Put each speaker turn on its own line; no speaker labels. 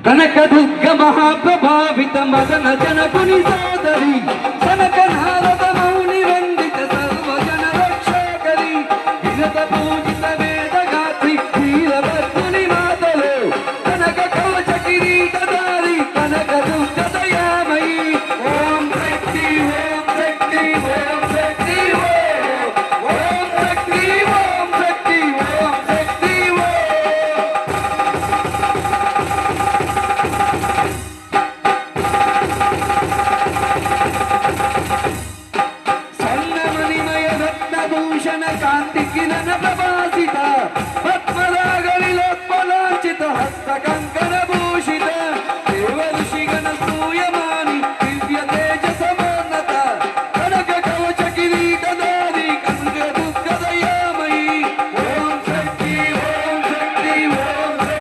కనకదుర్గ మహాప్రభావిత మదన జనకుని సోదరి కనక నారద మౌని వందిత సర్వజన రక్షకరి వినత పూజిత వేదగాత్రి వీరభద్రుని మాతలు కనక కవచ కిరీటధారి కనక దుర్గ దయామయి ఓం శక్తి ఓం శక్తి ఓం శక్తి ఓం శక్తి ఓం శక్తి ఓం శక్తి భూషణ కాంతి కిరణ ప్రభాసిత పద్మరాగలిలోత్పలాంచిత హస్త కంకణ